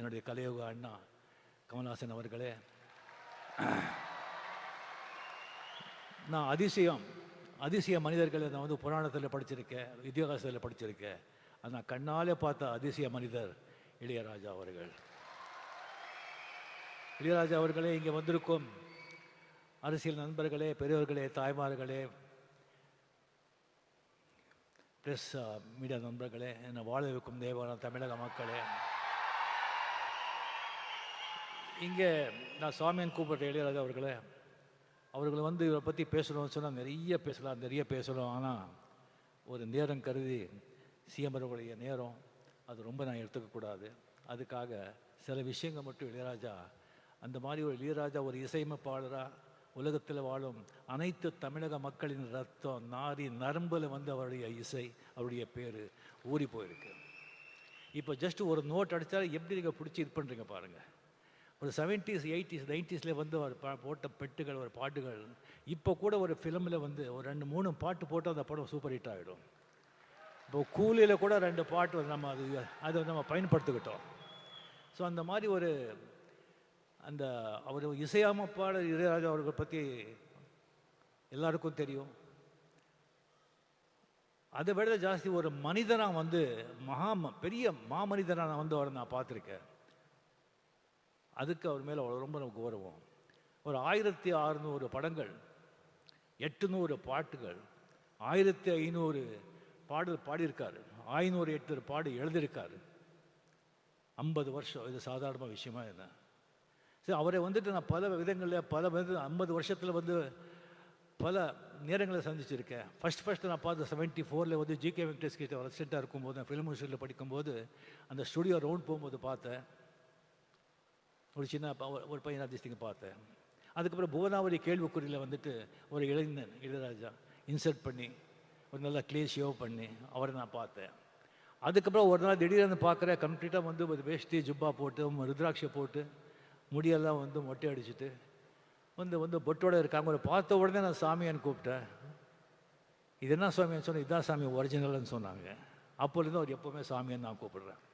என்னுடைய கலையுக அண்ணா கமல்ஹாசன் அவர்களே, நான் அதிசய மனிதர்களை நான் வந்து புராணத்தில் படிச்சிருக்கேன், இதிகாசத்தில் படிச்சிருக்கேன். அது நான் கண்ணாலே பார்த்த அதிசய மனிதர் இளையராஜா அவர்கள். இளையராஜா அவர்களே, இங்கே வந்திருக்கும் அரசியல் நண்பர்களே, பெரியவர்களே, தாய்மார்களே, ப்ரெஸ் மீடியா நண்பர்களே, என்னை வாழ வைக்கும் தேவான தமிழக மக்களே, இங்கே நான் சாமியான் கூப்பிட்ட இளையராஜா அவர்களை வந்து இவரை பற்றி பேசணும்னு சொன்னால் நிறைய பேசலாம். ஆனால் ஒரு நேரம் கருதி சிஎம் அவர்களுடைய நேரம் அது ரொம்ப நான் எடுத்துக்கக்கூடாது. அதுக்காக சில விஷயங்கள் மட்டும் இளையராஜா, அந்த மாதிரி ஒரு இளையராஜா ஒரு இசையமைப்பாளராக உலகத்தில் வாழும் அனைத்து தமிழக மக்களின் ரத்தம் நாரி நரம்பில் வந்து அவருடைய இசை, அவருடைய பேர் ஊறி போயிருக்கு. இப்போ ஜஸ்ட் ஒரு நோட் அடித்தாலும் எப்படி நீங்கள் பிடிச்சி இது பண்ணுறீங்க பாருங்கள். ஒரு 70s 80s 90s வந்து ஒரு போட்ட பெட்டுகள், ஒரு பாட்டுகள் இப்போ கூட ஒரு ஃபிலிமில் வந்து ஒரு 2-3 பாட்டு போட்டு அந்த படம் சூப்பர் ஹிட் ஆகிடும். இப்போ கூலியில் கூட 2 பாட்டு நம்ம அதை நம்ம பயன்படுத்திக்கிட்டோம். ஸோ அந்த மாதிரி ஒரு அந்த அவர் இசையமைப்பாளர் இளையராஜா அவர்கள் பற்றி எல்லாருக்கும் தெரியும். அதை விட ஜாஸ்தி ஒரு மனிதனாக வந்து பெரிய மாமனிதனாக நான் வந்து அவரை நான் பார்த்துருக்கேன். அதுக்கு அவர் மேலே ரொம்ப கௌரவம். ஒரு 1600 படங்கள், 800 பாட்டுகள், 1500 பாடல் பாடியிருக்காரு, 508 பாடு எழுதியிருக்காரு. 50 வருஷம், இது சாதாரண விஷயமா என்ன? சரி, அவரை வந்துட்டு நான் பல விதங்களில் 50 வருஷத்தில் வந்து பல நேரங்களை சந்திச்சிருக்கேன். ஃபஸ்ட்டு நான் பார்த்த 74 வந்து ஜிகே வெங்கடேஷ் கிட்ட ரெசிடெண்ட்டாக இருக்கும்போது, நான் ஃபிலிம் இன்ஸ்டியூட்டில் படிக்கும்போது அந்த ஸ்டுடியோ ரவுண்ட் போகும்போது பார்த்தேன். ஒரு சின்ன ஒரு பையன் அதிர்ஷ்டிங்க பார்த்தேன். அதுக்கப்புறம் புவனாவரி கேள்விக்குறியில் வந்துட்டு ஒரு இளைஞன் இளையராஜா இன்சர்ட் பண்ணி ஒரு நல்ல க்ளீன் ஷேவ் பண்ணி அவரை நான் பார்த்தேன். அதுக்கப்புறம் ஒரு நாள் திடீர்னு பார்க்குறேன், கம்ப்ளீட்டாக வந்து ஒரு வேஷ்டி ஜுப்பா போட்டு ருத்ராட்சை போட்டு முடியெல்லாம் வந்து மொட்டை அடிச்சுட்டு வந்து பொட்டோடு இருக்காங்க. ஒரு பார்த்த உடனே நான் சாமியான்னு கூப்பிட்டேன். இது என்ன சாமியான்னு சொன்னேன். இதுதான் சாமி ஒரிஜினல்னு சொன்னாங்க. அப்போலேருந்து அவர் எப்போவுமே சாமியான்னு நான் கூப்பிடுறேன்.